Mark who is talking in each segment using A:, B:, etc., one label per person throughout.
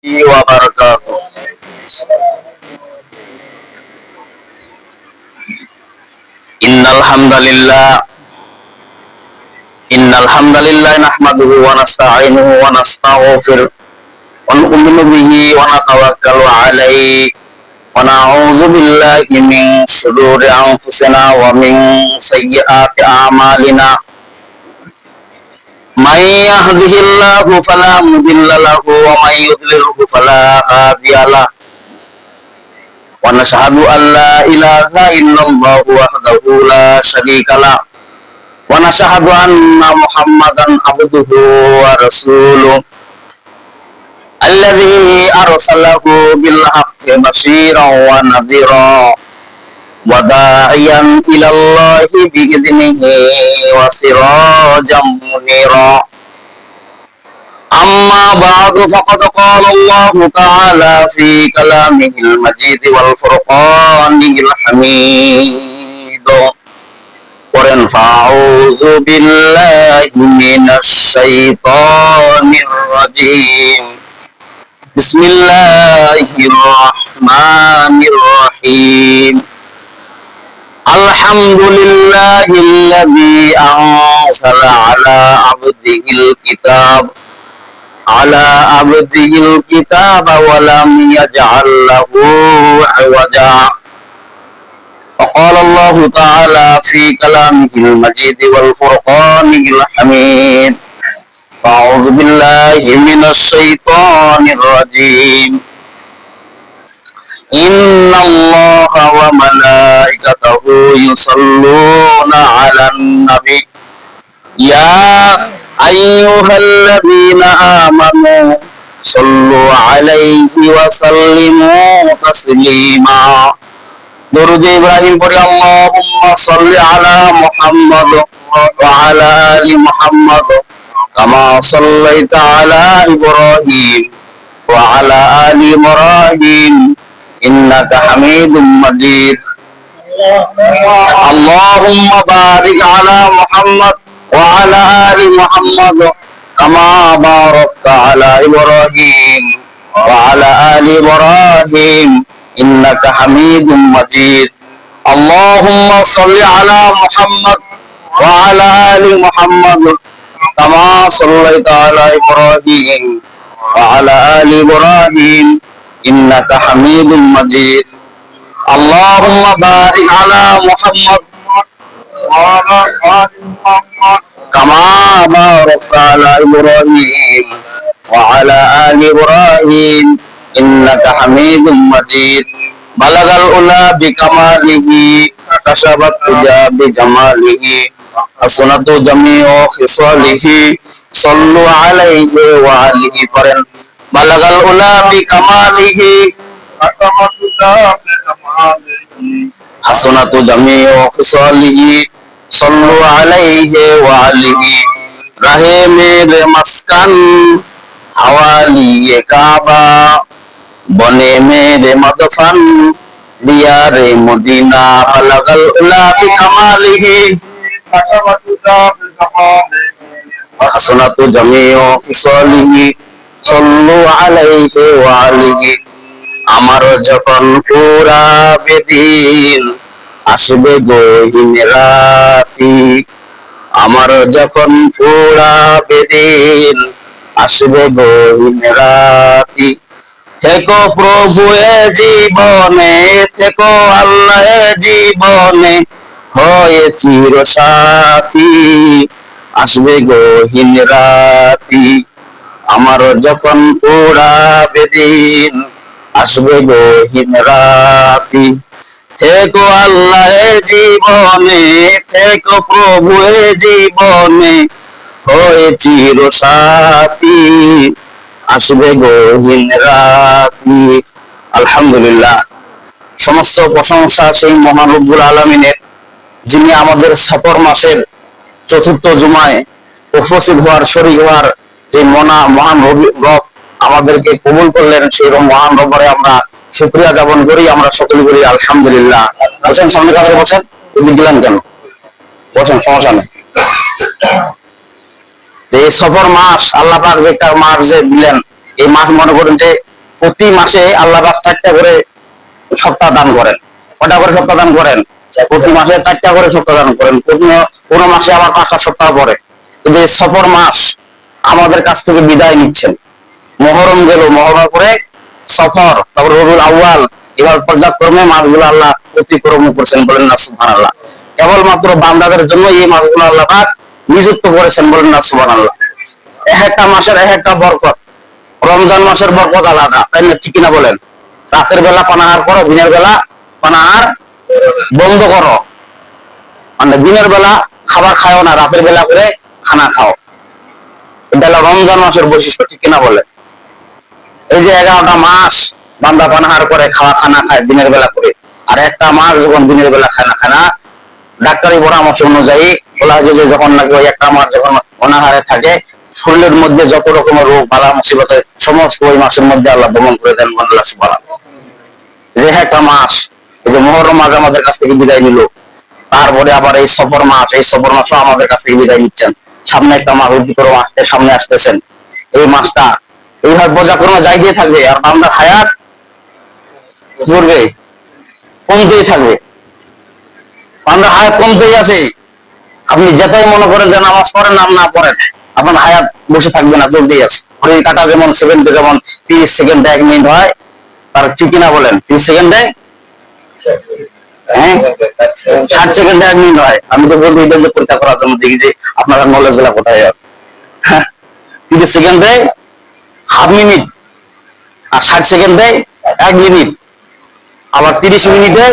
A: وبركاته. إن الحمد لله نحمده ونستعينه ونستغفره ونؤمن به ونتوكل عليه ونعوذ بالله من شرور أنفسنا ومن سيئات أعمالنا. من يهده الله فلا مضل له ومن يضلله فلا هادي له ونشهد أن لا إله إلا الله وحده لا شريك له ونشهد أن محمدا عبده ورسوله الذي أرسله بالحق بشيرا ونذيرا وداعيا إلى الله بإذنه وسراجا منيرا. أما بعد فقد قال الله تعالى في كلامه المجيد والفرقان الحميد فأعوذ بالله من الشيطان الرجيم. بسم الله الرحمن الرحيم. الحمد لله الذي أنزل على عبده الكتاب ولم يجعل له عوجا. وقال الله تعالى في كلامه المجيد والفرقان الحميد. أعوذ بالله من الشيطان الرجيم. إن الله وملائكته يصلون على النبي يا أيها الذين آمنوا صلوا عليه وسلموا تسليما. درود إبراهيم পড়ি اللهم صل على محمد وعلى آل محمد كما صليت على إبراهيم وعلى آل إبراهيم إنك حميد مجيد. اللهم بارك على محمد وعلى آل محمد كما باركت على إبراهيم وعلى آل إبراهيم إنك حميد مجيد. اللهم صل على محمد وعلى آل محمد كما صليت على إبراهيم وعلى آل إبراهيم إنك حميد مجيد. اللهم بارك على محمد كما باركت على إبراهيم وعلى آل إبراهيم إنك حميد مجيد. بلغ العلا بكماله كشف الدجى بجماله حسنت جميع خصاله صلوا عليه وآله فرن. بلغ العلا بكماله حسنت جميع خصاله صلوا عليه وآله. رہے میرے مسکن حوالی کعبہ بنے میرے مدفن دیار مدینہ. بلغ العلا بکمالہ حسنت جميع خصاله صلوا عليه وآله. আমার যখন পুরা বেদিন আসবে গহীন রাতি, আমার যখন পুরা বেদিন আসবে গহীন রাতি, থেকো প্রভু এ জীবনে, থেকো আল্লাহ এ জীবনে, হয়ে চির সাথী আসবে গহীন রাতি। আমার যখন পুরা বেদিন আসবে গহীন রাতি, থেকো আল্লাহ এ জীবনে, থেকো প্রভু এ জীবনে, হয়ে চির সাথী আসবে গহীন রাতি। আলহামদুলিল্লাহ, সমস্ত প্রশংসা সেই মহান রব্বুল আলামিনের, যিনি আমাদের সফর মাসের চতুর্থ জুমায় উপস্থিত হওয়ার, শরীক হওয়ার যে মহান রব আমাদেরকে কবুল করলেন, সেই মহান রব্বরে আমরা শুকরিয়া জ্ঞাপন করি। আমরা সকলে বলি আলহামদুলিল্লাহ। বসেন, সামনে কাছে বসেন, এদিক দিলেন কেন? বসেন, সমস্যা নেই। যে সফর মাস আল্লাহ পাক যে একটা মাস যে দিলেন, এই মাস মনে করেন যে প্রতি মাসে আল্লাহ পাক 4টা করে সপ্তাহ দান করেন। কটা করে সপ্তাহ দান করেন? প্রতি মাসে 4টা করে সপ্তাহ দান করেন। কোন মাসে আবার 5টা সপ্তাহ পরে। কিন্তু এই সফর মাস আমাদের কাছ থেকে বিদায় নিচ্ছেন। মহরম গেল, মহরমের পরে সফর, তারপর রবিউল আউয়াল, এবার পর্যায়ক্রমে মাসগুলো আল্লাহ অতিক্রম করছেন, বলেন না সুবহানাল্লাহ। কেবলমাত্র বান্দাদের জন্য এই মাসগুলো আল্লাহ পাক নিযুক্ত করেছেন, বলেন না সুবহানাল্লাহ। এক একটা মাসের এক একটা বরকত। রমজান মাসের বরকত আলাদা, তাই না? ঠিক কিনা বলেন? রাতের বেলা পানাহার করো, দিনের বেলা পানাহার বন্ধ করো। মানে দিনের বেলা খাবার খাও না, রাতের বেলা করে খানা খাও। এটা হলো রমজান মাসের বৈশিষ্ট্য, ঠিক কিনা বলেন? এই যে 11টা মাস বান্দা পানাহার করে, খানা খায় দিনের বেলা করে, আর একটা মাস যখন দিনের বেলা খানা খায় না, ডাক্তারি পরামর্শ অনুযায়ী বলা হয়েছে যে যখন নাকি ওই একটা মাস যখন অনাহারে থাকে, শরীরের মধ্যে যত রকমের রোগ বালা মুসিবত সমস্ত ওই মাসের মধ্যে আল্লাহ দমন করে দেন, আল্লাহ সুবহানাহু। যে একটা মাস, এই যে মুহররম মাস আমাদের কাছ থেকে বিদায় নিল, তারপরে আবার এই সফর মাস, এই সফর মাসও আমাদের কাছ থেকে বিদায় নিচ্ছেন। সামনে একটা মাস অতিক্রম আসতে সামনে আসতেছেন। এই মাসটা এইভাবে পর্যায়ক্রমে যাই দিয়ে থাকবে, আর বান্দার হায়াত করবে, কমতেই থাকবে। বান্দার হায়াত কমতেই আছে। আপনি যেটাই মনে করেন যে নামাজ পড়েন নাম না পড়েন, আপনার হায়াত বসে থাকবে না, চলতেই আছে। ঘড়ির কাঁটা যেমন সেকেন্ডে যেমন 30 সেকেন্ডে 1 মিনিট হয়, তার ঠিক কিনা বলেন? 30 সেকেন্ডে 60 সেকেন্ডে 1 মিনিট হয়। আমি তো বলছি এটা পরীক্ষা করার জন্য, দেখি যে আপনার নলেজ গুলা কোথায় আছে। 30 সেকেন্ডে হাফ মিনিট, আর 60 সেকেন্ডে 1 মিনিট, আবার 30 মিনিটে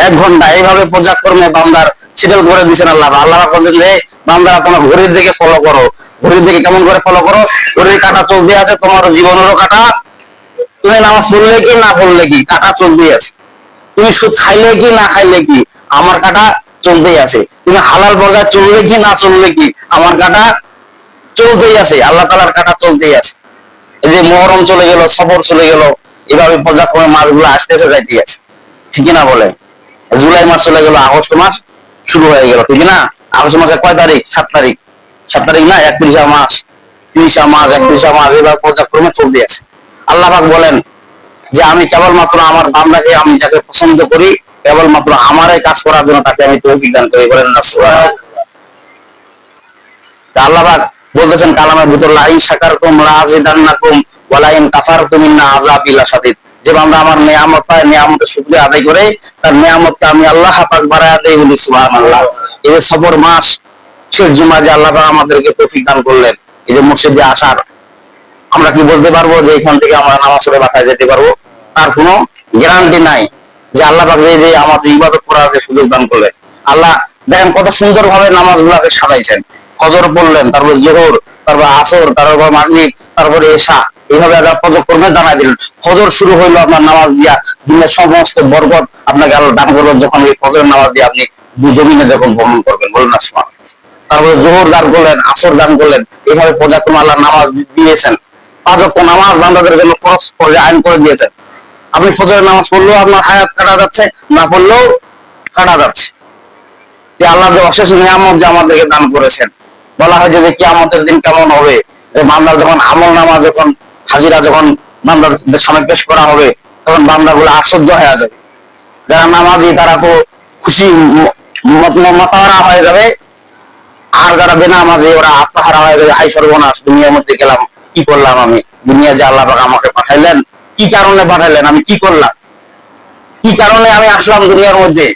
A: 1 ঘন্টা। এইভাবে পর্যায়ক্রমে বান্দার সিডল করে দিয়েছেন আল্লাহ। আল্লাহ বলছেন যে বান্দা তোমার ঘড়ির দিকে ফলো করো। ঘড়ির দিকে কেমন করে ফলো করো? ঘড়ির কাঁটা চলতে আছে, তোমার জীবনেরও কাঁটা। তুমি নামাজ পড়লে কি না পড়লে কি, কাঁটা চলতেই আছে। তুমি সুদ খাইলে কি না খাইলে কি, আমার কাঁটা চলতেই আছে। তুমি হালাল পর্যায়ে চললে কি না চললে কি, আমার কাঁটা চলতেই আছে। আল্লাহ তাআলার কাঁটা চলতেই আছে। এই যে মুহররম চলে গেল, সফর চলে গেল, এভাবে পর্যায়ক্রমে মাসগুলো আসতেছে যাইতেই আছে, ঠিক না বলে? জুলাই মাস চলে গেল, আগস্ট মাস শুরু হয়ে গেল, ঠিক না? আগস্ট মাসের কয় তারিখ? 7 তারিখ। 7 তারিখ না, 31 মাস, 30 মাস, 31 মাস, এবার পর্যায়ক্রমে চলতে আছে। আল্লাহ পাক বলেন যে আমি কেবলমাত্র আমার বান্দাকে, আমি যাকে পছন্দ করি, কেবলমাত্র আমারই কাজ করার জন্য তাকে আমি তৌফিক দান করি, বলেন না সুবহানাল্লাহ। আল্লাহ পাক বলতেছেন কালামের ভিতর, লাইন শাকারতুম লাযিদান্নাকুম ওয়া লাইন কাফারতুম ইন্না আযাবি লাশাদীদ। যে বান্দা আমার নিয়ামত পায়, নিয়ামতের শুকরিয়া আদায় করে, তার নিয়ামতকে আমি আল্লাহ পাক বাড়ায়া দেই, বলি সুবহানাল্লাহ। এই যে সফর মাস, শেষ জুমা যে আল্লাহ পাক আমাদেরকে তৌফিক দান করলেন, এই যে মসজিদে আসার, আমরা কি বলতে পারবো যে এখান থেকে আমরা নামাজ পড়ে বাসায় যেতে পারবো? তার কোনো গ্যারান্টি নাই। যে আল্লাহ পাক যে আমাদের ইবাদত করার সুযোগ দান করলেন। আল্লাহ দেখেন কত সুন্দর ভাবে নামাজ গুলাকে সাজাইছেন। ফজর পড়লেন, তারপর জোহর, তারপর আসর, তারপর মাগরিব, তারপরে এশা, এইভাবে আল্লাহ পর্যায়ক্রমে জানাই দিলেন। ফজর শুরু হইলো আপনার নামাজ দিয়া, দিনের সমস্ত বরকত আপনাকে আল্লাহ দান করবেন যখন এই ফজরের নামাজ দিয়ে আপনি জমিনে যখন ভ্রমণ করবেন, বলুন না সুবহানাল্লাহ। তারপরে জোহর দান করলেন, আসর দান করলেন, এইভাবে পর্যায়ক্রমে আল্লাহ নামাজ দিয়েছেন। 5 ওয়াক্ত নামাজ বান্দাদের জন্য ফরজ করে আইন করে দিয়েছেন। আপনি ফজরের নামাজ পড়লেও আপনার হায়াত কাটা যাচ্ছে, না পড়লেও কাটা যাচ্ছে। আল্লাহ যে অশেষ নিয়ামত যে আমাদেরকে দান করেছেন। বলা হয় যে কিয়ামতের দিন কেমন হবে, যে বান্দার যখন আমল নামা যখন হাজিরা যখন বান্দার সামনে পেশ করা হবে, তখন বান্দাগুলো আশ্চর্য হয়ে যাবে। যারা নামাজি তারা তো খুশি মাতাহারা হয়ে যাবে, আর যারা বেনামাজি ওরা আত্মহারা হয়ে যাবে। হাই সর্বনাশ, দুনিয়ার মধ্যে গেলাম, কি করলাম আমি? দুনিয়া যে আল্লাহ পাক আমাকে পাঠাইলেন, কি কারণে পাঠাইলেন? আমি কি করলাম? কি কারণে আমি আসলাম দুনিয়ার মধ্যে?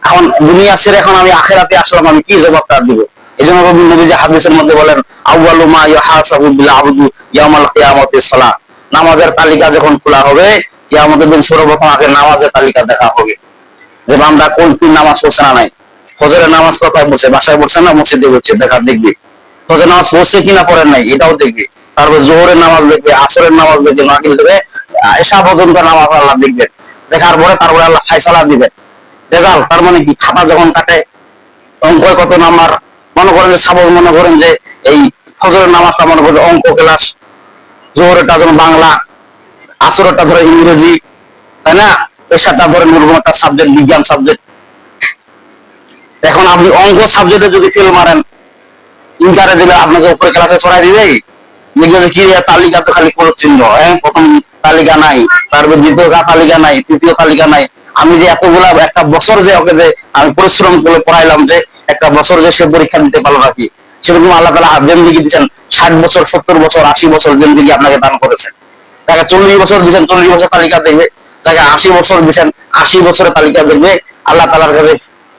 A: এখন দুনিয়া ছেড়ে এখন আমি আখিরাতে আসলাম, আমি কি জবাবটা দিব? এই জন্য নবীজি হাদিসের মধ্যে বলেন, আউয়ালু মা ইউহাসাবু বিল আবদু ইয়াউমাল কিয়ামাতিস সালাহ। নামাজের তালিকা যখন খোলা হবে, কিয়ামতের দিন সর্বপ্রথম আগে নামাজের তালিকা দেখা হবে, যে বান্দা কোন কি নামাজ পড়ছে না নাই। ফজরের নামাজ কোথায় পড়ছে? বাসায় পড়ছে না মসজিদে পড়ছে? দেখবে। ফজরের নামাজ পড়ছে কিনা পড়েন নাই, এটাও দেখবে। তারপর জোহরের নামাজ দেখবে, আসরের নামাজ দেখবে, মাগরিব দেখবে, এশা পর্যন্ত নামাজ আল্লাহ দেখবেন। দেখার পরে তারপরে আল্লাহ ফায়সালা দিবেন, রেজাল্ট। তার মানে কি? খাতা যখন কাটে, অঙ্ক কত নাম্বার, মনে করেন যে সাপোজ মনে করেন যে এই ফজরের নামাজটা মনে করেন অঙ্ক ক্লাস, জোহরেরটা ধরেন বাংলা, আসরেরটা ধরে ইংরেজি, তাই না? এশাটা ধরেন কোনো একটা সাবজেক্ট, বিজ্ঞান সাবজেক্ট। এখন আপনি অঙ্ক সাবজেক্টে যদি ফেল মারেন, ইন্টারে দিলে আপনাকে উপরে ক্লাসে ছড়াই দিবে, দেখবে যে কি তালিকা তো খালি ক্রস চিহ্ন, প্রথম তালিকা নাই, তারপর দ্বিতীয় তালিকা নাই, তৃতীয় তালিকা নাই। আমি যে এতগুলা একটা বছর যে ওকে যে আমি পরিশ্রম করে পড়াইলাম, যে একটা বছর যে সে পরীক্ষা দিতে পারলো নাকি, সেরকম আল্লাহ তাআলা জিন্দেগি দিচ্ছেন 60 বছর, 70 বছর, 80 বছর জিন্দেগি আপনাকে দান করেছেন। তাকে 40 বছর দিচ্ছেন, 40 বছর তালিকা দেখবে। তাকে 80 বছর দিচ্ছেন, 80 বছরের তালিকা দেখবে। আল্লাহ তাআলার কাছে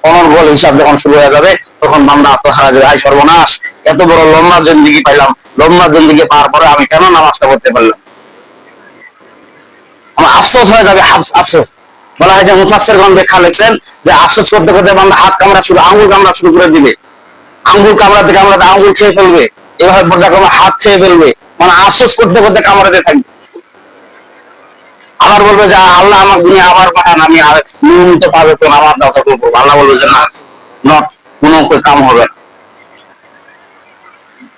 A: অনর্গল হিসাব যখন শুরু হয়ে যাবে, তখন বান্দা আত্মহারা যাবে, আই সর্বনাশ, এত বড় লম্বা জিন্দেগি পাইলাম, লম্বা জিন্দেগি পাওয়ার পরে আমি কেন নামাজটা পড়তে পারলাম। আমার আফসোস হয়ে যাবে, আফসোস। বলা হয় যে মুফাসসিরগণ ব্যাখ্যা লিখছেন যে আফসোস করতে করতে বান্দা হাত কামড়া শুরু, আঙ্গুল কামড়া শুরু করে দিবে। আঙ্গুল কামড়াতে কামড়াতে আঙ্গুল খেয়ে ফেলবে, এভাবে পর্যায়ক্রমে হাত খেয়ে ফেলবে, মানে আফসোস করতে করতে কামড়াতে থাকবে। আবার বলবে যে আল্লাহ আমার দুনিয়া আবার পাঠান, আমি নিয়মিত পাবে তো আমার দাওয়া করবো। আল্লাহ বলবে যে না, নট, কোনো কাম হবে না।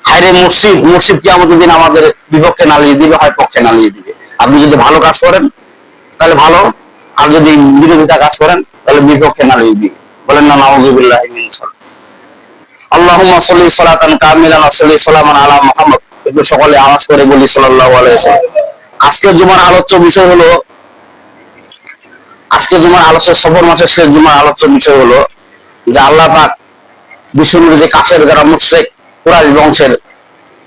A: হায়রে মসজিদ, মসজিদ কিয়ামতের দিন আমাদের বিপক্ষে নালিয়ে দিবে, হয় পক্ষে নালিয়ে দিবে। আপনি যদি ভালো কাজ করেন তাহলে ভালো, আর যদি বিরোধিতা কাজ করেন তাহলে বিপক্ষে নালিয়ে দিবে। বলেন না নাউযুবিল্লাহি মিন যালিক। আল্লাহুম্মা সাল্লি সালাতান কামিলান ওয়া সাল্লি সালামান আলা মুহাম্মদ। একটু সকলে আওয়াজ করে বলি সাল্লাল্লাহু আলাইহি ওয়াসাল্লাম। আজকে জুমার আলোচ্য বিষয় হলো, আজকে জুমার আলোচ্য সফর মাসের শেষ জুমার আলোচ্য বিষয় হলো যে আল্লাহ পাক বিশ্বনবী যে কাফের যারা মুশরিক কুরাইশ বংশের,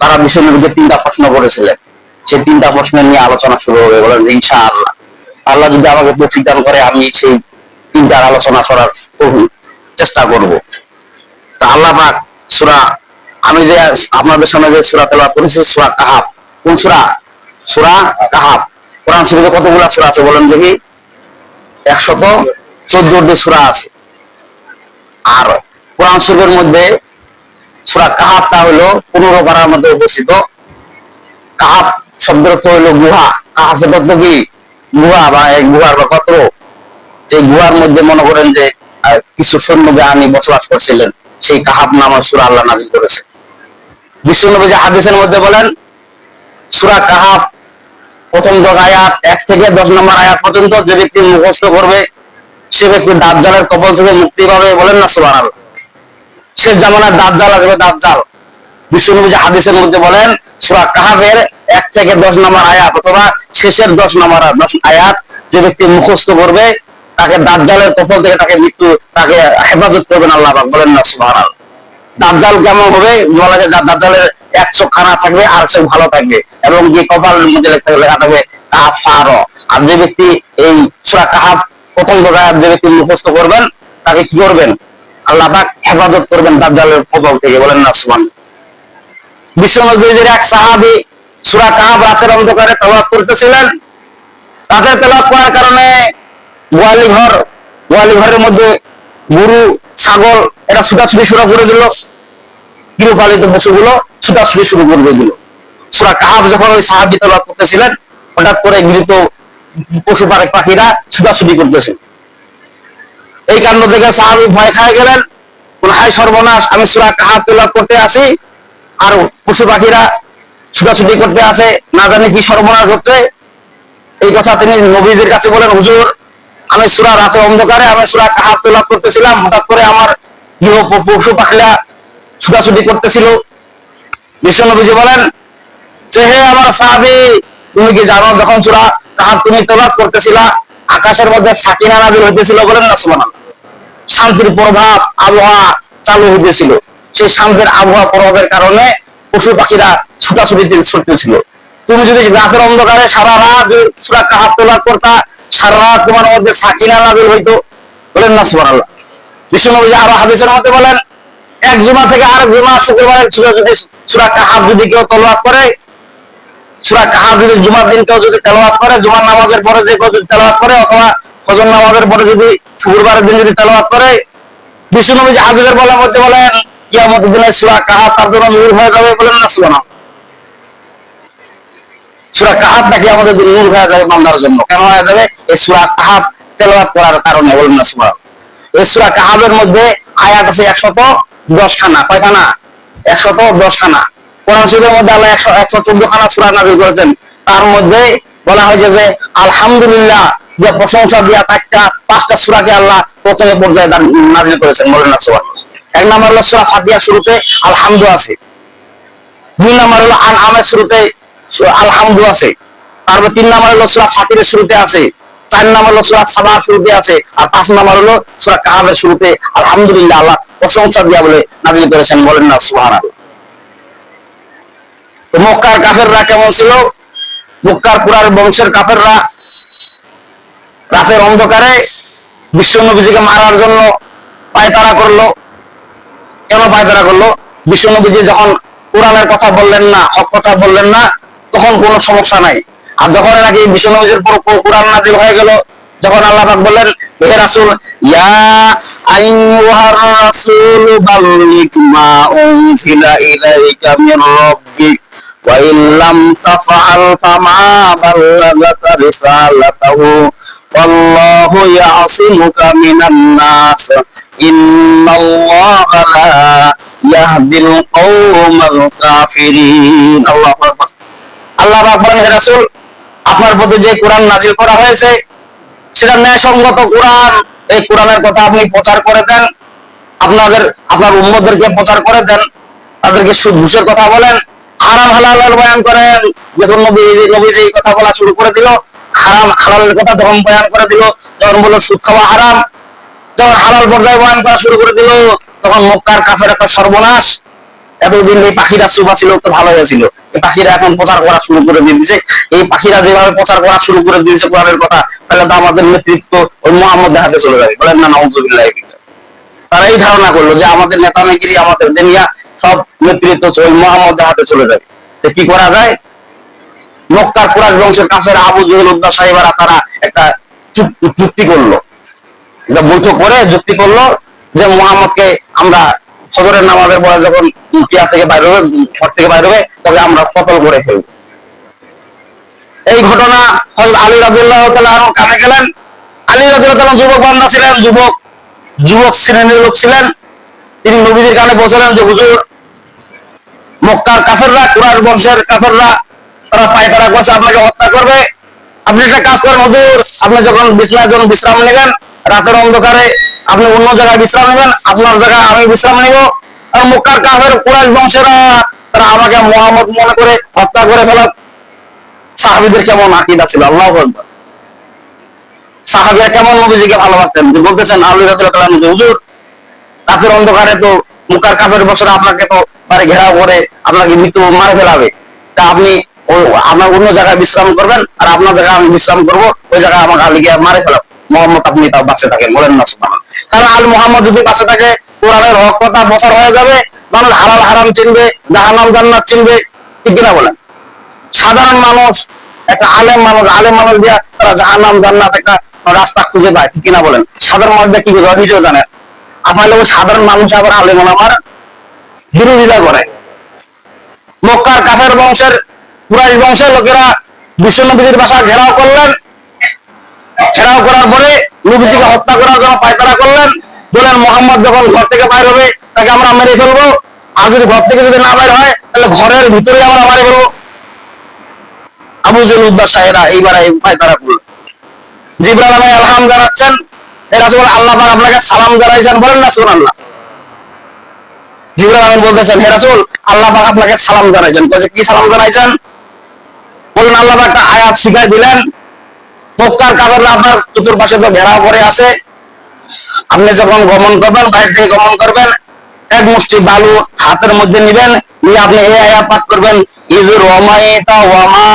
A: তারা বিশ্বনবীকে 3টা প্রশ্ন করেছিলেন। সেই 3টা প্রশ্ন নিয়ে আলোচনা শুরু হবে। বলেন ইনশাআল্লাহ, আল্লাহ যদি আমাকে তৌফিক দান করে আমি সেই 3টার আলোচনা করার চেষ্টা করব। তো আল্লাহ পাক সূরা, আমি যে আপনাদের সামনে যে সূরা তেলাওয়াত করেছি, সূরা কাহাফ। কোন সূরা? সূরা কাহাফ। কোরআন শরীফে কতগুলো সূরা আছে বলেন দেখি? 114টি সূরা আছে। আর কোরআন শরীফের মধ্যে সূরা কাহাফটা হলো 15 পারার মধ্যে অবস্থিত। কাহাফ শব্দের অর্থ হলো গুহা। কাহাফের অর্থ কি? গুহা বা এক গুহার বা পাত্র। যে গুহার মধ্যে মনে করেন যে কিছু সৈন্য বাহিনী বসবাস করছিলেন, সেই কাহাফ নামক সূরা আল্লাহ নাযিল করেছে। বিশ্বনবী যে হাদিসের মধ্যে বলেন, সূরা কাহাফ প্রথম 10 আয়াত 1 থেকে 10 নম্বর আয়াত পর্যন্ত যে ব্যক্তি মুখস্থ করবে, সে ব্যক্তি দাজ্জালের কবল থেকে মুক্তি পাবে। বলেন না সুবহানাল্লাহ। শেষ জামানায় দাজ্জাল আসবে, দাজ্জাল। বিশ্বনবী যে হাদিসের মধ্যে বলেন, সূরা কাহাফের 1 থেকে 10 নম্বর আয়াত অথবা শেষের 10 নম্বর আয়াত যে ব্যক্তি মুখস্থ করবে, তাকে দাজ্জালের কবল থেকে তাকে মৃত্যু, তাকে হেফাজত করবেন আল্লাহ পাক। বলেন না সুবহানাল্লাহ। দাজ্জাল কেমন হবে? বলা যায় দাজ্জালের 1 চোখ খানা থাকবে, আর চোখ ভালো থাকবে, এবং যে কপালের মধ্যে লেখা থাকবে কাফার। আর যে ব্যক্তি এই সূরা কাহাফ প্রথম 10 আয়াত যে ব্যক্তি মুখস্থ করবেন, তাকে কি করবেন? আল্লাহ পাক হেফাজত করবেন দাজ্জালের কবল থেকে। বলেন না সুবহানাল্লাহ। বিশ্বনবীর এক সাহাবী সূরা কাহাফ রাতের অন্ধকারে তেলাওয়াত করতেছিলেন। রাতের তেলাওয়াত করার কারণে গোয়ালি ঘরের মধ্যে গরু, ছাগল এরা ছুটাছুটি শুরু করে দিল। গৃহপালিত পশুগুলো ছুটাছুটি শুরু করে দিল। সূরা কাহাফ যখন ওই সাহাবী তেলাওয়াত করতেছিলেন, হঠাৎ করে গৃহীত পশু পাখিরা ছুটাছুটি করতেছিল। এই কাণ্ড দেখে সাহাবী ভয় খেয়ে গেলেন। হায় সর্বনাশ, আমি সূরা কাহাফ তেলাওয়াত করতে আসি আর পশু পাখিরা ছুটাছুটি করতে আসে, না জানি কি সর্বনাশ হচ্ছে। এই কথা তিনি নবীজির কাছে বলেন, হুজুর, আমি সূরা রাতের অন্ধকারে আমি সূরা কাহাফ তেলাওয়াত করতেছিলাম, হঠাৎ করে আমার গৃহ পশু পাখিরা ছুটাছুটি করতেছিল। বিশ্বনবীজি বলেন যে, হে আমার সাহাবী, তুমি কি জানো যখন সূরা কাহাফ তুমি তেলাওয়াত করতেছিলা, আকাশের মধ্যে সাকিনা নাযিল হইতেছিল। বলেন না সুবহানাল্লাহ। শান্তির প্রভাব, আবহাওয়া চালু হইতেছিল। সেই শান্তির আবহাওয়া প্রভাবের কারণে পশু পাখিরা ছুটাছুটিতে ছুটতেছিল। তুমি যদি রাতের অন্ধকারে সারা রাত সূরা কাহাফ তেলাওয়াত করতা, সারা রাত তোমার মধ্যে সাকিনা নাযিল হইতো। বলেন না সুবহানাল্লাহ। বিশ্বনবী আরো হাদিসের মধ্যে বলেন, এক জুমা থেকে আরেক জুমা শুক্রবারের সূরা কাহাফ যদি কেউ তেলাওয়াত করে, সূরা কাহাফ যদি জুমার দিন কেউ যদি তেলাওয়াত করে, জুমার নামাজের পরে যে কেউ যদি তেলাওয়াত করে, অথবা ফজর নামাজের পরে যদি শুক্রবারের দিন যদি তেলাওয়াত করে, বিশ্বনবী হাদিসের মধ্যে বলেন, কিয়ামতের দিনে সূরা কাহাফ তার জন্য নূর হয়ে যাবে। বলেন না সুবহানাল্লাহ। সূরা কাহাফটা কিয়ামতের দিন নূর হয়ে যাবে বান্দার জন্য। কেন হয়ে যাবে? এই সূরা কাহাফ তেলাওয়াত করার কারণে। বলেন না সুবহানাল্লাহ। এই সূরা কাহাফের মধ্যে আয়াত আছে 110 খানা। কয়খানা? 110 খানা। কোরআন শরীফের মধ্যে আল্লাহ 114 খানা সূরা নাযিল করেছেন। তার মধ্যে বলা হয়েছে যে আলহামদুলিল্লাহ, যে প্রশংসা দিয়া 5টা সূরাকে আল্লাহ প্রথমে পর্যায়ে নাযিল করেছেন। বলেন না সুবহানাল্লাহ। 1 নম্বর হলো সূরা ফাতিহা, শুরুতে আলহামদু আছে। 2 নম্বর হলো আনআমের শুরুতে আলহামদু আছে। তারপর 3 নাম্বার হলো সূরা ফাতিরের শুরুতে আছে, 4 নাম্বার হলো সূরা সাবার শুরুতে আছে, আর 5 নাম্বার হলো সূরা কাহাফের শুরুতে আলহামদুলিল্লাহ আল্লাহ প্রশংসা দিয়া বলে নাযিল করেছেন, বলেন না সুবহানাল্লাহ। তো মক্কার কাফেররা কেমন ছিল? মক্কার কুরাইশ বংশের কাফেররা রাতের অন্ধকারে বিশ্ব নবীজিকে মারার জন্য পায়তারা করলো। কেন পায়তারা করলো? বিশ্ব নবীজি যখন কোরআনের কথা বললেন না, হক কথা বললেন না, তখন কোনো সমস্যা নাই। আর যখন নাকি বিশ্ব নবীজির পুরো কোরআন নাযিল হয়ে গেল, যখন আল্লাহ পাক বললেন হে রাসূল ইয়া আইয়ুহার রাসূল বাল্লিগ মা উনজিলা ইলাইকা মির রাব্বিক ওয়া ইল্লাম তাফআল ফামা বাল্লাগতা রিসালাতাহু ওয়াল্লাহু ইয়াসিমুকা মিনান নাস ইন্নাল্লাহা লা ইয়াহদিল কওমাল কাফিরিন। আল্লাহু আকবার। আল্লাহ পাক বলেন হে রাসূল, আপনার প্রতি যে কোরআন নাযিল করা হয়েছে সেটা ন্যায়সঙ্গত কোরআন। এই কোরআনের কথা আপনি প্রচার করে দেন, আপনার উম্মতদেরকে প্রচার করে দেন, তাদেরকে সুদ ঘুষের কথা বলেন, হারাম হালালের বয়ান করেন। যখন নবীজি এই কথা বলা শুরু করে দিল, হারাম হালালের কথা যখন বয়ান করে দিল, যখন বলল সুদ খাওয়া হারাম, যখন হালাল পর্যায়ে বয়ান করা শুরু করে দিল, তখন মক্কার কাফের একটা সর্বনাশ। এতদিন এই পাখিরা চুপা ছিল তো ভালো হয়েছিল, এই পাখিরা এখন প্রচার করা শুরু করে দিয়েছে। এই পাখিরা যেভাবে প্রচার করা শুরু করে দিয়েছে কোরআনের কথা, তাহলে তো আমাদের নেতৃত্ব ওই মুহাম্মদের হাতে চলে যাবে, বলেন না নাউজুবিল্লাহ। তারা এই ধারণা করলো যে আমাদের নেতামেগিরি, আমাদের দুনিয়া সব নেতৃত্ব ওই মুহাম্মদের হাতে চলে যাবে। কি করা যায়? মক্কার কুরাইশ বংশের কাফের আবু জেহেল, উদ্বা সাহেবেরা তারা একটা যুক্তি করলো, একটা বৈঠক করে যুক্তি করলো যে মুহাম্মদকে আমরা ফজরের নামাজের পরে যখন কিয়া থেকে বাইর হবে, ঘর থেকে বাইর হবে, তবে আমরা কতল করে ফেলব। এই ঘটনা হযরত আলী রাদিয়াল্লাহু তাআলা আনহু কানে গেলেন। আলী রাদিয়াল্লাহু তাআলা যুবক বান্দা ছিলেন, যুবক শ্রেণীর লোক ছিলেন। তিনি নবীজির কানে বললেন যে হুজুর, মক্কার কাফেররা, কুরাইশ বংশের কাফেররা তারা পায়তারা করছে, আপনাকে হত্যা করবে। আপনি একটা কাজ করেন হুজুর, আপনি যখন বিশ্রাম নেবেন, রাতের অন্ধকারে আপনি অন্য জায়গায় বিশ্রাম নেবেন, আপনার জায়গায় আমি বিশ্রাম নিব। আর মক্কার কাফের কুরাইশ বংশেরা তারা আমাকে মুহাম্মদ মনে করে হত্যা করে ফেলার। সাহাবীদের কেমন আকীদা ছিল, আল্লাহু আকবার। সাহাবীরা কেমন নবীজিকে ভালোবাসতেন। বলতেছেন আলী রাদিয়াল্লাহু তাআলা আনহু, হুজুর রাতের অন্ধকারে তো মক্কার কাফের বংশরা আপনাকে তো বাড়ি ঘেরাও করে আপনাকে মৃত্যু মারে ফেলাবে, তা আপনি আপনার অন্য জায়গায় বিশ্রাম করবেন, আর আপনার জায়গায় আমি বিশ্রাম করবো, ওই জায়গায় আমাকে আলীকে মারে ফেলাবো। মোহাম্মদ আপনি তাও বাঁচে থাকেন, বলেন না সুবহানাল্লাহ। কারণ আল মুহাম্মদ যদি বাঁচে থাকে, কোরআনের হক কথা প্রচার হয়ে যাবে, মানুষ হালাল হারাম চিনবে, জাহান্নাম জান্নাত চিনবে, ঠিক কিনা বলেন? সাধারণ মানুষ, একটা আলেম মানুষ দিয়া তারা জাহান্নাম জান্নাত একটা রাস্তা খুঁজে পায়, ঠিক কিনা বলেন? সাধারণ মানুষরা কি করে নিজেও জানে। আপনার লোক সাধারণ মানুষ আবার আলেম ওলামার বিরোধিতা করে। মক্কার কাফের বংশের, কুরাইশ বংশের লোকেরা বিশ্ব নবীজির বাসা ঘেরাও করলেন। ঘেরাও করার পরে নবীজিকে হত্যা করার জন্য পায়তারা করলেন। বলেন মুহাম্মদ যখন ঘর থেকে বাইর হবে তাকে আমরা মেরে ফেলবো, আর যদি ঘর থেকে যদি না বাইর হয় তাহলে ঘরের ভিতরে আমরা মারে ফেলবো। আবু জেহেল, উতবা সাহেরা এইবার এই পায়তারা করলেন। জিবরাইল আলাইহিস সালাম জানাচ্ছেন, হে রাসূল, আল্লাহ পাক আপনাকে সালাম জানাইছেন, বলেন না সুবহানাল্লাহ। জিবরাইল আমিন বলতেছেন, হে রাসূল, আল্লাহ পাক আপনাকে সালাম জানাইছেন। কি সালাম জানাইছেন? বলেন আল্লাহ পাক একটা আয়াত শিখাই দিলেন, মক্কার কাফেররা আপনার চতুর্পাশে তো ঘেরাও করে আছে, আপনি যখন গমন করবেন, বাইরে থেকে গমন করবেন, এক মুষ্টি বালু হাতের মধ্যে নিবেন, নিয়ে আপনি এই আয়াত পাঠ করবেন, ইজ রামাইতা ওয়ামা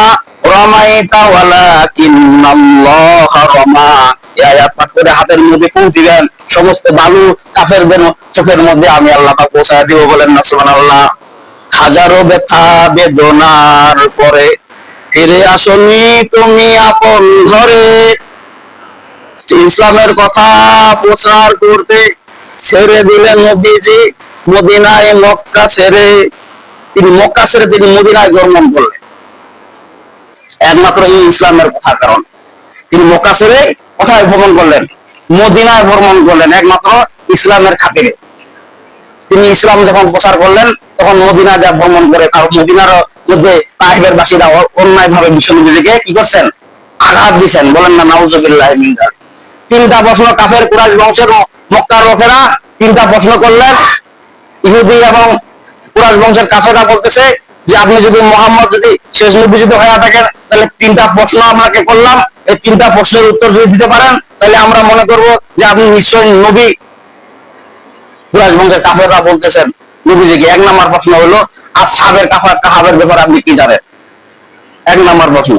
A: রামাইতা ওয়ালাকিন্নাল্লাহা রামা। এই আয়াত পাঠ করে হাতের মধ্যে ফুঁক দিবেন, সমস্ত বালু কাফেরদের চোখের মধ্যে আমি আল্লাহ পাক পৌঁছায় দিব, বলেন না সুবহানাল্লাহ। হাজারো ব্যথা বেদনার পরে ফিরে আসনি তুমি আপন ঘরে। ইসলামের কথা প্রচার করতে ছেড়ে দিলেন নবীজি মদিনায়, মক্কা ছেড়ে। তিনি মক্কা ছেড়ে তিনি মদিনায় গমন করলেন, একমাত্র এই ইসলামের কথা কারণ তিনি মক্কা ছেড়ে কোথায় ভ্রমণ করলেন? মদিনায় ভ্রমণ করলেন, একমাত্র ইসলামের খাতিরে। তিনি ইসলাম যখন প্রচার করলেন তখন মদিনা যা ভ্রমণ করে, কারণ মদিনার মধ্যে তাইফের বাসীরা অন্যায় ভাবে বিশ্বনবীকে কি করছেন? আঘাত দিচ্ছেন, বলেন না নাউজুবিল্লাহ মিন যালিক। 3টা প্রশ্ন কাফের কুরাইশ বংশের মক্কার লোকেরা 3টা প্রশ্ন করলেন। ইহুদি এবং কুরাইশ বংশের কাফেররা বলতেছে যে আপনি যদি মোহাম্মদ যদি শেষ নবী যদি হয়ে থাকেন, তাহলে 3টা প্রশ্ন আপনাকে করলাম, এই 3টা প্রশ্নের উত্তর যদি দিতে পারেন তাহলে আমরা মনে করব যে আপনি নিশ্চয়ই নবী। কুরাইশ বংশের কাফেররা বলতেছেন নবীজিকে। 1 নম্বর প্রশ্ন হলো আসহাবের কাহাবের ব্যাপারে আপনি কি জানেন? 1 নম্বর প্রশ্ন।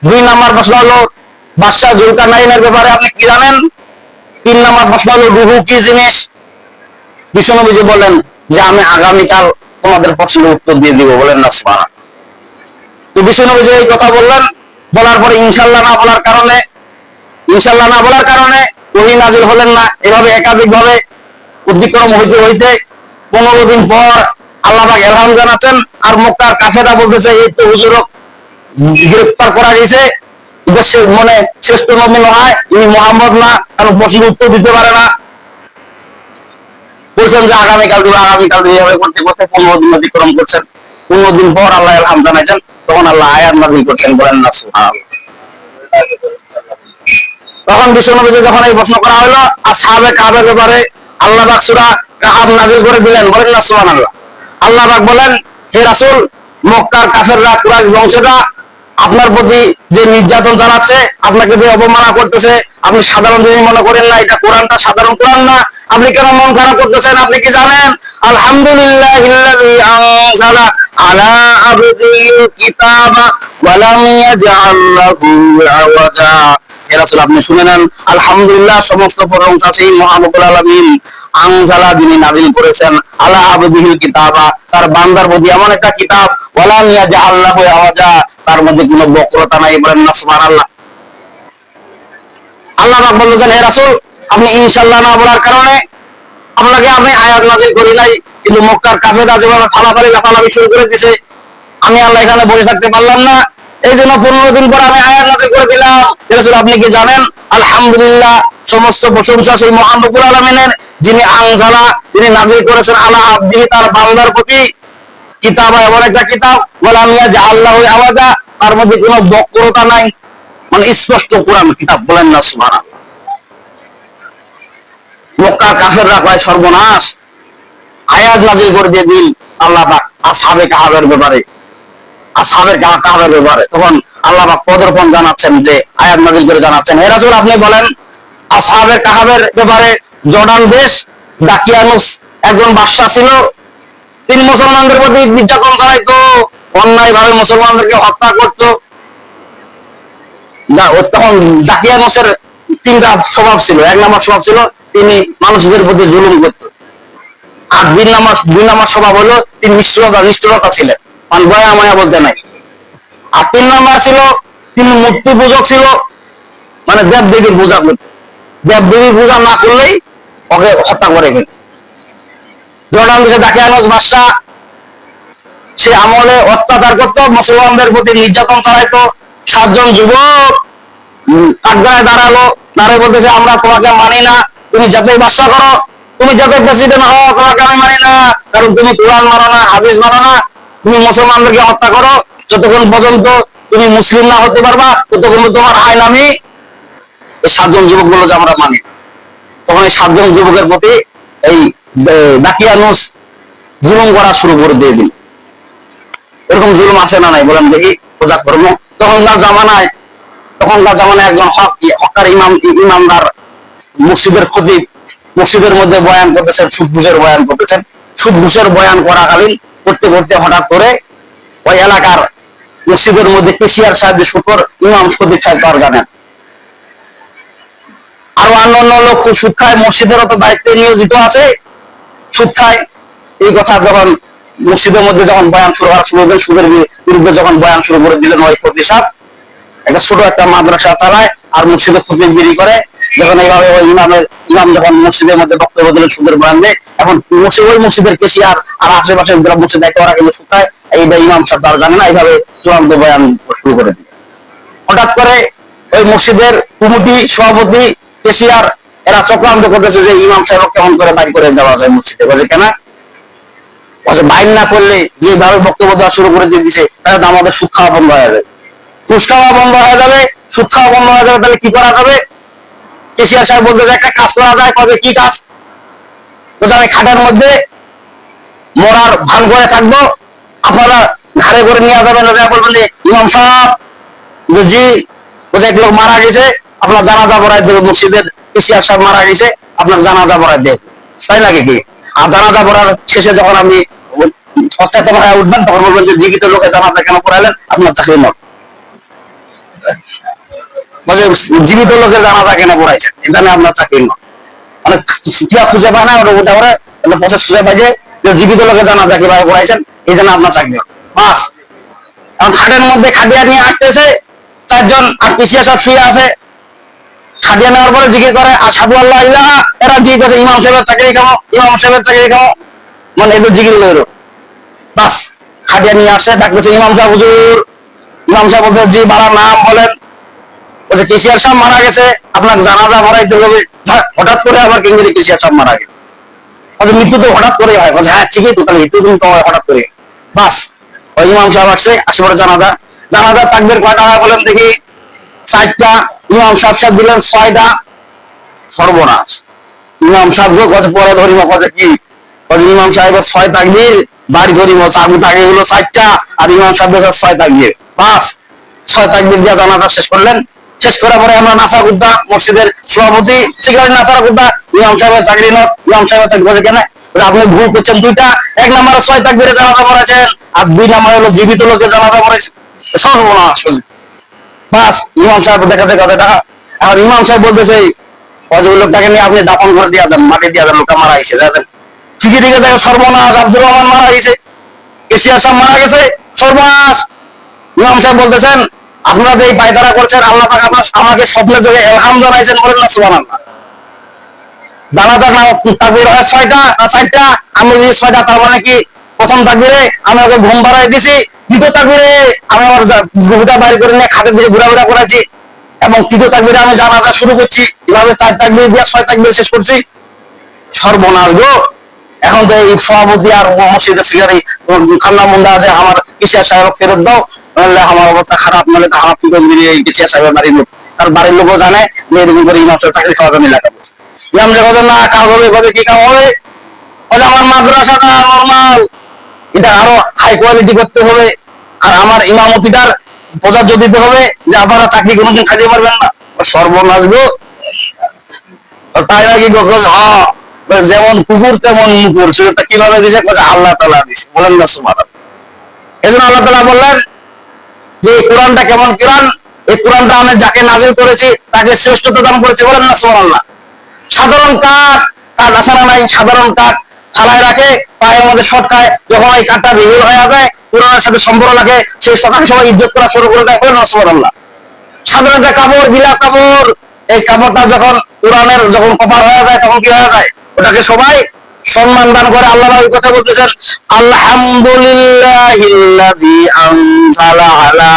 A: 2 নম্বর প্রশ্ন হলো বাদশাহ জুলকারনাইনের ব্যাপারে আপনি কি জানেন? 3 নম্বর প্রশ্ন হলো রুহু কি জিনিস? বিশ্বনবীজি বলেন যে আমি আগামীকাল তোমাদের প্রশ্নের উত্তর দিয়ে দিব, বলেন না সুবহানাল্লাহ। তো বিশ্বনবীজি এই কথা বললেন, বলার পরে ইনশাআল্লাহ না বলার কারণে ওহী নাযিল হলেন না। এভাবে একাধিক ভাবে অতিক্রম হইতে হইতে 15 দিন পর আল্লাহ পাক এলহাম জানাচ্ছেন, আর মক্কার কাফেররা বলতেছে এই তো হুজুরক গ্রেফতার করা গেছে, দেশের মনে শ্রেষ্ঠ নবী নয়, ইনি মুহাম্মদ না, কারণ প্রশ্নের উত্তর দিতে পারে না। বলছেন যে আগামীকাল এইভাবে করতে করতে 15 দিন অতিক্রম করছেন। 15 দিন পর আল্লাহ এলহাম জানাইছেন, তখন আল্লাহ আয়াত নাযিল করছেন, বলেন না সুবহানাল্লাহ। তখন বিশ্বনবীকে যখন এই প্রশ্ন করা হলো আসহাবে কাহাবের ব্যাপারে, আল্লাহ পাক সূরা কাহাব নাযিল করে দিলেন, বলেন না সুবহানাল্লাহ। আল্লাহ পাক বলেন, হে রাসূল, মক্কার কাফেররা কুরাইশ বংশটা আপনার প্রতি যে নির্যাতন চালাচ্ছে, আপনাকে যে অবমাননা করতেছে, আপনি সাধারণ জিনিস মনে করেন না, এটা কোরআনটা সাধারণ কোরআন না। আপনি কেন মন খারাপ করতেছেন? আপনি কি জানেন? আলহামদুলিল্লাহিল্লাযী আনজালা আলা আবদিহিল কিতাবা ওয়া লাম ইয়াজআল লাহু আওয়াজা। হে রাসূল, আপনি শুনে নেন, আলহামদুলিল্লাহ, সমস্ত প্রশংসা সেই মহান রব্বুল আলামিন, আনজালা, যিনি নাযিল করেছেন, আলা আবদিহিল কিতাবা, তার বান্দার প্রতি এমন একটা কিতাব, ওয়া লাম ইয়াজআল লাহু আওয়াজা, তার মধ্যে কোনো বক্রতা নাই, বলেন না সুবহানাল্লাহ। আল্লাহ পাক বলেছেন, হে রাসূল, আপনি ইনশাআল্লাহ না বলার কারণে আপনাকে আমি আয়াত নাযিল করি নাই, কিন্তু মক্কার কাফেররা যেভাবে লাফালাফি শুরু করে দিয়েছে, আমি আল্লাহ এখানে বসে থাকতে পারলাম না, এই জন্য 15 দিন পর আমি আয়াত নাযিল করে দিলাম। হে রাসূল, আপনি কি জানেন? আলহামদুলিল্লাহ, সমস্ত প্রশংসা সেই মহান রব্বুল আলামিনের, যিনি আনজালা, যিনি নাযিল করেছেন আলা আবদিহি, তার বান্দার প্রতি কিতাবা, এমন একটা কিতাব, ওয়া লাম ইয়াজআল লাহু আওয়াজা, তার মধ্যে কোনো বক্রতা নাই, মানে স্পষ্ট কোরআন কিতাব, বলেন না সুবহানাল্লাহ। মক্কার কাফেররা কয় সর্বনাশ, আয়াত নাযিল করে দিয়ে দিল আল্লাহ পাক আসহাবে কাহাবের ব্যাপারে, তখন আল্লাহ পাক পদর্পণ জানাচ্ছেন, যে আয়াত নাযিল করে জানাচ্ছেন, হে রাসূল, আপনি বলেন আসহাবে কাহাবের ব্যাপারে, জর্ডান দেশ দাকিয়ানুস একজন বাদশা ছিল, তিনি মুসলমানদের প্রতি নির্যাতন চালাইতো, অন্যায় ভাবে মুসলমানদেরকে হত্যা করত। তখন দাকিয়ানুসের 3টা স্বভাব ছিল। 1 নম্বর স্বভাব ছিল তিনি মানুষদের প্রতি জুলুম করত, আর 2 নম্বর স্বভাব হলো তিনি নিষ্ঠুরতা ছিলেন, মানে দয়া মায়া বলতে নাই। আর 3 নম্বর ছিল তিনি মূর্তি পূজক ছিল, মানে দেব দেবীর পূজা করত, দেব দেবীর পূজা না করলেই ওকে হত্যা করে ফেলত। জর্ডান দেশে দাকিয়ানুস বাদশা সে আমলে অত্যাচার করত, মুসলমানদের প্রতি নির্যাতন চালাইতো। 7 জন যুবক কাঠগড়ায় দাঁড়ায় বলতেছে, আমরা তোমাকে মানি না, তুমি যতই বাদশা করো, তুমি যতই প্রেসিডেন্ট হও, তোমাকে আমি মানি না, কারণ তুমি কোরআন মানো না, হাদিস মানো না, তুমি মুসলমানদেরকে হত্যা করো। যতক্ষণ পর্যন্ত তুমি মুসলিম না হতে পারবা, ততক্ষণ তোমার আইন আমি। এই 7 জন যুবক বললো যে আমরা মানি। তখন এই 7 জন যুবকের প্রতি এই দাকিয়ানুস জুলুম করা শুরু করে দিয়ে দিল। এরকম জুলুম আছে না নাই বলেন দেখি, প্রজা কর্ম। তখনকার জামানায় একজন হকার ইমামদার মসজিদের খতিব মসজিদের মধ্যে বয়ান করতেছেন, সুদ ঘুষের বয়ান করাকালীন করতে করতে হঠাৎ করে ওই এলাকার মসজিদের মধ্যে কেশিয়ার সাহেব শুকর ইমাম খতিব সাহেব তার জানেন, আরো অন্যান্য লোক সুদ খায়, মসজিদেরও তো দায়িত্বে নিয়োজিত আছে, সুদ খায়। এই কথা যখন মসজিদের মধ্যে যখন বয়ান শুরু করা শুরু করলেন, সুদের বিরুদ্ধে যখন বয়ান শুরু করে দিলেন, ওই খতিব সাহেব একটা ছোট একটা মাদ্রাসা চালায় আর মসজিদে খতিবগিরি করে। যখন এইভাবে ওই ইমাম যখন মসজিদের মধ্যে বক্তব্য দিলেন সুদের বয়ান দিয়ে, এখন ওই মসজিদের কেশিয়ার আর আশেপাশের যারা মসজিদ দেখে ওরা কিন্তু সুদ খায়, এইটা ইমাম সাহেব তারা জানে না, এইভাবে চূড়ান্ত বয়ান শুরু করে দিল। হঠাৎ করে ওই মসজিদের কমিটি, সভাপতি, কেশিয়ার এরা চক্রান্ত করতেছে যে ইমাম সাহেব কেমন করে বাইর করে দেওয়া যায় মসজিদে। বলছে কেন? বাইর না করলে যেভাবে বক্তব্য দেওয়া শুরু করে দিয়ে দিছে, তাহলে তো আমাদের সুদ খাওয়া বন্ধ হয়ে যাবে, সুদ খাওয়া বন্ধ হয়ে যাবে, তাহলে কি করা যাবে? কেশিয়ার সাহেব বলতে একটা কাজ করা যায়। কবে কি কাজ? বলছে আমি খাটের মধ্যে মরার ভান করে থাকবো, আপনারা ঘাড়ে করে নিয়ে যাবেন, বলবেন যে ইমাম সাহেব জি এক লোক মারা গেছে, আপনার জানাজা পড়ায় দেবে, মসজিদের ইশিয়াক সাহেব মারা গেছে, আপনার জানাজা পড়ায় দেবে, তাই নাকি কি? আর জানাজা পড়ার শেষে যখন আপনি পশ্চাতে মারায় উঠবেন, তখন বলবেন যে জীবিত লোকে জানাজা কেন পড়াইলেন, আপনার চাকরি নয়। জীবিত লোকের জানাজা কেন পড়াইছেন, এখানে আপনার চাকরি নয়। অনেক কিয়া খুঁজে পায় না, ওটা করে প্রসেস খুঁজে পাই যে জীবিত লোকের জানাজা কিভাবে পড়াইছেন, এই জন্য আপনার চাকরি বাস। এখন খাটের মধ্যে খাটিয়া নিয়ে আসতেছে, চারজন আর পিছিয়ে সব শুয়ে আছে, খাটিয়া নেওয়ার পরে জিজ্ঞেস করে আশহাদু আল্লাহ ইলাহা, এরা জিজ্ঞেস করছে ইমাম সাহেবের চাকরি খাও, ইমাম সাহেবের চাকরি খাও, মানে এদের জিজ্ঞেস লইল বাস। খাটিয়া নিয়ে আসে, ডাকতেছে ইমাম সাহেব হুজুর। ইমাম সাহেব বলছে জি বাড়ার নাম বলেন। বলছে কেশিয়ার সাহেব মারা গেছে, আপনার জানাজা পড়াইতে হবে। হঠাৎ করে আবার কেঙ্গেরি কেশিয়ার সাহেব মারা গেল। বলছে মৃত্যু তো হঠাৎ করে হয়। বলছে হ্যাঁ ঠিকই তো, তাহলে মৃত্যু কিন্তু হঠাৎ করে বাস। ওই ইমাম সাহেব আসছে, আসে পরে জানাজা, জানাজার তাকবীর কয়টা হয় বলেন দেখি? 4টা। ইমাম সাহেব দিলেন 6টা। সর্বনাশ। ইমাম সাহেব পরে ধরিব, কি ইমাম সাহেবের 6 তাকবীর বাড়ি করিব, চাবি তাকে হলো 4টা, আর ইমাম সাহেব 6 তাকবীর বাস। 6 তাকবীর দিয়ে জানাজা শেষ করলেন। শেষ করার পরে আমরা নাসা গুদ্দা, মসজিদের সভাপতি সিগারেট নাসার গুদ্দা, ইমাম সাহেবের চাকরি নয়, ইমাম সাহেবের চাকরি বলছে কেন? আপনি ভুল করছেন দুইটা। 1 নম্বরে 6 তাকবীরে জানাজা পড়াছেন, আর 2 নম্বরে হলো জীবিত লোকের জানাজা পড়াইছেন। সর্বনাশ বাস। ইমাম সাহেব দেখাচ্ছে কথাটা। এখন ইমাম সাহেব বলতেছে ওই লোকটাকে নিয়ে আপনি দাফন করে দিয়ে দেন, মাটি দিয়ে দেন, লোকটা মারা গেছে যাবেন। ঠিকই ঠিকই দেখে সর্বনাশ, আব্দুর রহমান মারা গেছে, কেশিয়ার সাহেব মারা গেছে, সর্বনাশ। ইমাম সাহেব বলতেছেন আপনারা যে পায়তারা করছেন, আল্লাহ পাক আপনার আমাকে স্বপ্নের যোগে ইলহাম জানাইছেন, বলেন না সুবহানাল্লাহ। জানাজার নাম তাকবীর হয় 6টা আর 4টা। আমি যদি 6টা, তার মানে কি প্রথম তাকবীরে আমি ওকে ঘুম বাড়াই দিছি, দ্বিতীয় তাকবীরে আমি আমার ঘুমটা বাড়ি করে নিয়ে খাটের দিকে ঘোরাঘুরা করেছি, এবং তৃতীয় তাকবীরে আমি জানাজা শুরু করছি। এভাবে 4 তাকবীর দিয়ে 6 তাকবীর শেষ করছি। সর্বনাশ গো। এখন তো এই সভাপতি আর মসজিদের সিগারি খান্না মুন্ডা আছে, আমার কেশিয়ার সাহেব ফেরত দাও, নাহলে আমার অবস্থা খারাপ, নাহলে তো আমার কি করবি এই কেশিয়ার সাহেবের বাড়ির লোক। তার বাড়ির লোকও জানে যে এরকম করে ইমাম সাহেব চাকরি খাওয়া জানি লেখা বলছে। ইমাম সাহেব বলছে না, কাজ হবে। বলছে কি কাজ হবে? বলছে আমার মাদ্রাসাটা নরমাল, এটা আরো হাই কোয়ালিটি করতে হবে, আর আমার ইমামতিটার প্রযোজ্য দিতে হবে, যে আপনারা চাকরি কোনোদিন খাইতে পারবেন না। সর্বনাশ গো। তাই নাকি? হ্যাঁ, যেমন কুকুর তেমন মুকুর, সেটা কিভাবে দিছে? আল্লাহ তাআলা দিছে, বলেন না সুবহানাল্লাহ। এজন্য আল্লাহ তাআলা বললেন যে এই কোরআনটা কেমন কোরআন, এই কোরআনটা আমি যাকে নাযিল করেছি তাকে শ্রেষ্ঠতা দান করেছি, বলেন না সুবহানাল্লাহ। সাধারণ কাঠ, কাঠ আছে না নাই? সাধারণ কাঠ ফালায় রাখে, পায়ের মধ্যে শটকায়, যখন এই কাঠটা বিহীন হয়ে যায়, কোরআনের সাথে সম্পর্ক রাখে, সেই তাকে সবাই ইজ্জত করা শুরু করে দেয়, বলেন না সুবহানাল্লাহ। সাধারণ একটা কাপড়, গিলা কাপড়, এই কাপড়টা যখন কোরআনের যখন কভার হয়ে যায়, তখন কি হয়ে যায়? ওটাকে সবাই সম্মান দান করে। আল্লাহ নবী কথা বলতেছেন আলহামদুলিল্লাহিল্লাযী আনজালা আলা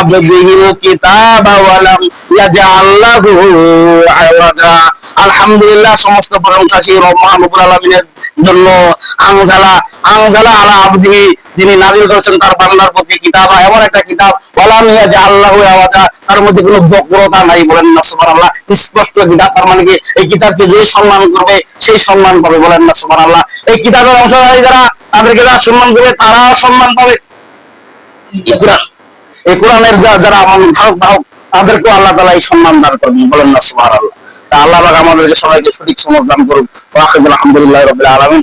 A: আবদিহিল কিতাবা ওয়া লাম ইয়াজআল লাহু আওয়াজা। আলহামদুলিল্লাহ, সমস্ত প্রশংসা সেই মহান রব্বুল আলামিনের জন্য। আনজালা, আনজালা আলা আবদিহি, যিনি নাযিল করেছেন তার বান্দার প্রতি, কিতাবা এমন একটা কিতাব, ওয়া লাম ইয়াজআল লাহু আওয়াজা, তার মধ্যে কোনো বক্রতা নাই, বলেন না সুবহানাল্লাহ। স্পষ্ট কিতাব, তার মানে কি এই কিতাবকে যে সম্মান করবে সেই সম্মান পাবে, বলেন না সুবহানাল্লাহ। এই কিতাবের অংশধারী যারা, তাদেরকে যারা সম্মান করবে তারাও সম্মান পাবে। এই কোরআনের যারা আমার ধারক বাহক, তাদেরকেও আল্লাহ তাআলা এই সম্মান দান করবেন, বলেন না সুবহানাল্লাহ। তা আল্লাহ পাক আমাদেরকে সবাইকে সঠিক সমঝ দান করুন। ওয়া আখিরুল আলহামদুলিল্লাহি রাব্বিল আলামিন।